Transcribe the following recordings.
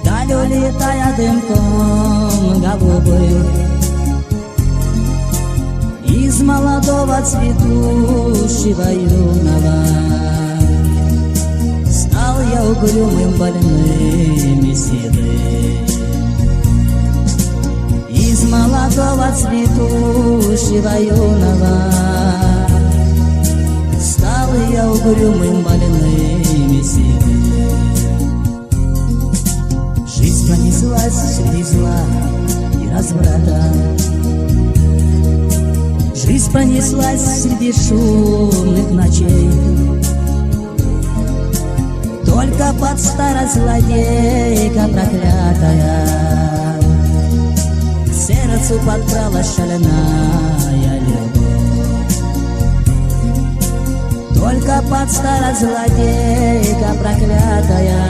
Вдаль улетая дымком голубым, из молодого цветущего юного стал я угрюмым, больным и седым. Из молодого цветущего юного стал я угрюмым, больным и седым. Жизнь пронеслась среди зла и разврата, жизнь пронеслась среди шумных ночей. Только под старость злодейка проклятая к сердцу подкралась шальная любовь. Только под старость злодейка проклятая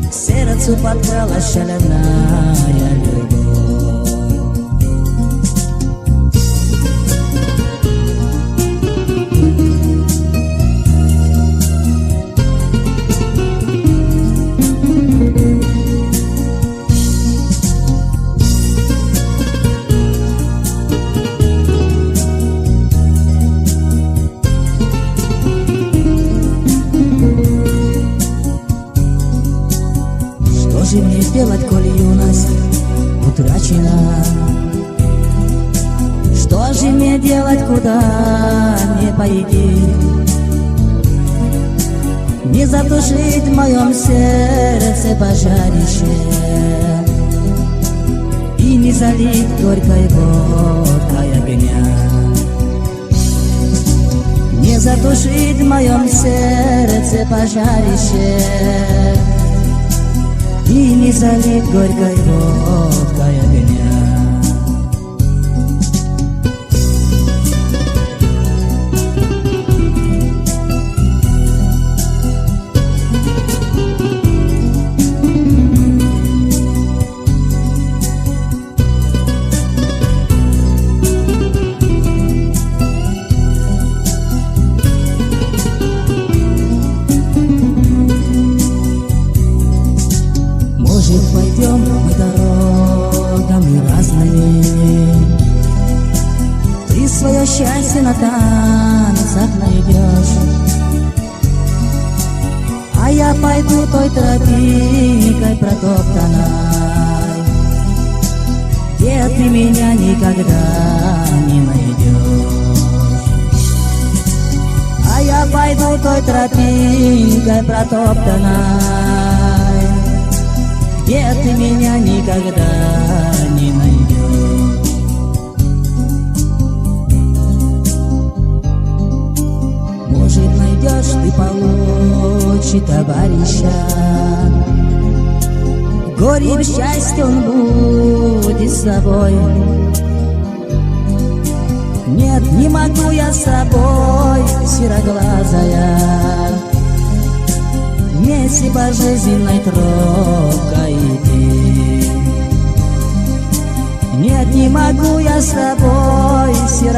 к сердцу подкралась шальная любовь. Что же мне делать, коль юность утрачена? Что же мне делать, куда мне пойти? Не затушить в моем сердце пожарище и не залить горькой водкой огня. Не затушить в моем сердце пожарище и не залить горькой водкой огня. Может, пойдем мы дорогами разными, ты свое счастье на танцах найдешь, а я пойду той тропинкой протоптанной, где ты меня никогда не найдешь. А я пойду той тропинкой протоптанной, где ты меня никогда не найдешь. Может, найдешь ты получше товарища, в горе и в счастье он будет с собой. Нет, не могу я с собой, сероглазая, вместе по жизненной тропкой идти. Нет, не могу я с тобой, сероглазая,